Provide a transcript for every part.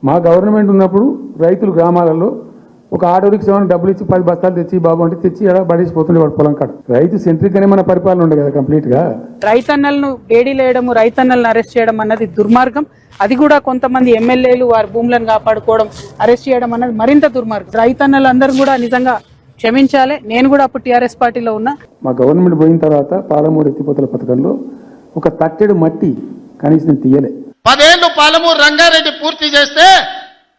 మా గవర్నమెంట్ ఉన్నప్పుడు రైతులు గ్రామాలలో ఒక ఆటో రిక్షాను డబ్బులు ఇచ్చి 10 బస్తాలు తెచ్చి బాబు అంటే తెచ్చి ఎలా పడేసిపోతుండే వాడు పొలం కాడ. రైతు సెంట్రిక్ అనే మన పరిపాలన ఉండే కదా కంప్లీట్ గా. రైతన్నలను వేయడము, రైతన్నలను అరెస్ట్ చేయడం అన్నది దుర్మార్గం. అది కూడా కొంతమంది ఎమ్మెల్యేలు వారి భూములను కాపాడుకోవడం, అరెస్ట్ చేయడం అన్నది మరింత దుర్మార్గం. రైతన్నలందరూ కూడా నిజంగా క్షమించాలి. నేను కూడా అప్పుడు టీఆర్ఎస్ పార్టీలో ఉన్నా. మా గవర్నమెంట్ పోయిన తర్వాత పాలమూరు ఎత్తిపోతల పథకంలో ఒక తట్టెడు మట్టి కనీసం తీయలే. 10 ఏళ్లు పాలమూరు రంగారెడ్డి పూర్తి చేస్తే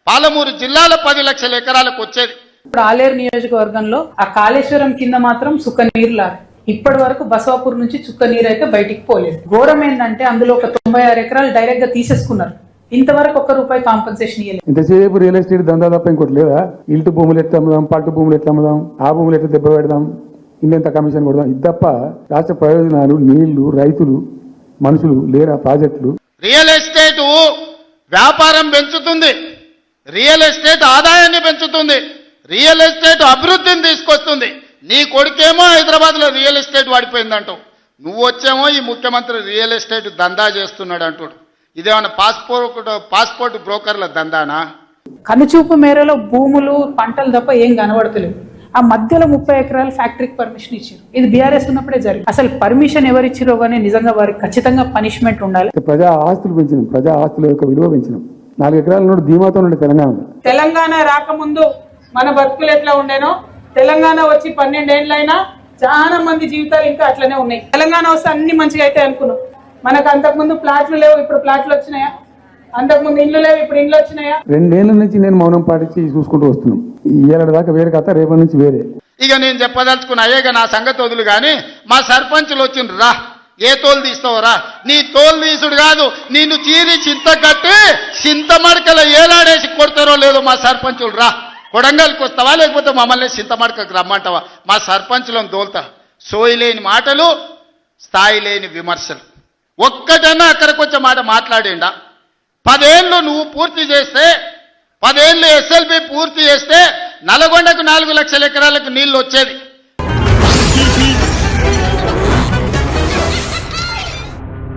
పాలమూరు జిల్లాలో 10 లక్షల ఎకరాలకు వచ్చేది. ఇప్పుడు ఆలేరు నియోజకవర్గంలో ఆ కాళేశ్వరం కింద మాత్రం చుక్క నీరు లాగా ఇప్పటి వరకు బసవాపూర్ నుంచి చుక్క నీరు అయితే బయటికి పోలేదు. ఘోరం ఏంటంటే అందులో ఒక 96 ఎకరాలు డైరెక్ట్ గా తీసేసుకున్నారు. ఇంతవరకు ₹1 కాంపెన్సేషన్ ఇవ్వలేదు. ఇంతసేపు రియల్ ఎస్టేట్ దందా తప్ప ఇంకోటి లేదా? ఇల్టు భూములు ఎట్లా అమ్ముదాం, పట్టు భూములు ఎట్లా అమ్ముదాం, ఆ భూములు ఎట్లా దెబ్బ పెడదాం, ఇంత కమిషన్ కొడదాం. ఇది తప్ప రాష్ట్ర ప్రయోజనాలు, నీళ్లు, రైతులు, మనుషులు లేరా ప్రాజెక్టులు. రియల్ ఎస్టేట్ వ్యాపారం పెంచుతుంది, రియల్ ఎస్టేట్ ఆదాయాన్ని పెంచుతుంది, రియల్ ఎస్టేట్ అభివృద్ధిని తీసుకొస్తుంది. నీ కొడుకేమో హైదరాబాద్ లో రియల్ ఎస్టేట్ వాడిపోయిందంటావు, నువ్వు వచ్చేమో ఈ ముఖ్యమంత్రి రియల్ ఎస్టేట్ దందా చేస్తున్నాడు అంటాడు. ఇదేమన్నా పాస్పోర్ట్ బ్రోకర్ల దందానా? కనుచూపు మేరలో భూములు, పంటలు తప్ప ఏం కనబడతలేవు. ఆ మధ్యలో 30 ఎకరాలు ఫ్యాక్టరీకి పర్మిషన్ ఇచ్చారు. ఇది బీఆర్ఎస్ ఉన్నప్పుడే జరిగింది. అసలు పర్మిషన్ ఎవరు ఇచ్చారో కానీ నిజంగా వారికి ఖచ్చితంగా పనిష్మెంట్ ఉండాలి. ప్రజా ఆస్తులు పెంచినాం, ప్రజా ఆస్తుల యొక్క విలువ పెంచినాం. 4 ఎకరాల నుండి ధీమాతో ఉండే తెలంగాణ రాకముందు మన బతుకులు ఎట్లా ఉండేనో, తెలంగాణ వచ్చి 12 ఏళ్ళైనా చాలా మంది జీవితాలు ఇంకా అట్లనే ఉన్నాయి. తెలంగాణ వస్తే అన్ని మంచిగా అయితే అనుకున్నాం. మనకు అంతకుముందు ప్లాట్లు లేవు, ఇప్పుడు ప్లాట్లు వచ్చినాయా? అంతకుముందు ఇల్లు లేవు, ఇప్పుడు ఇల్లు వచ్చినాయా? 2 ఏళ్ల నుంచి నేను మౌనం పాటించి చూసుకుంటూ వస్తున్నాం. ఈ ఏడాది దాకా వేరే కథ, రేపటి నుంచి వేరే. ఇక నేను చెప్పదలుచుకున్న అయ్యేగా నా సంగతి వదులు కానీ మా సర్పంచులు వచ్చిండ్రు. రా, ఏ తోలు తీస్తావరా? నీ తోలు తీసుడు కాదు, నిన్ను చీరి చింత కట్టి చింత మడకల ఏలాడేసి కొడతారో లేదో మా సర్పంచులు. రా, కొడంగల్కి వస్తావా లేకపోతే మమ్మల్ని చింత మడకకు రమ్మంటావా? మా సర్పంచులను తోలుతా. సోయి లేని మాటలు, స్థాయి లేని విమర్శలు. ఒక్కటన్నా అక్కడికి వచ్చే మాట మాట్లాడేండా? 10 ఏళ్ళు నువ్వు పూర్తి చేస్తే, 10 ఏళ్ళు ఎస్ఎల్బి పూర్తి చేస్తే నల్గొండకు 4 లక్షల ఎకరాలకు నీళ్లు వచ్చేది.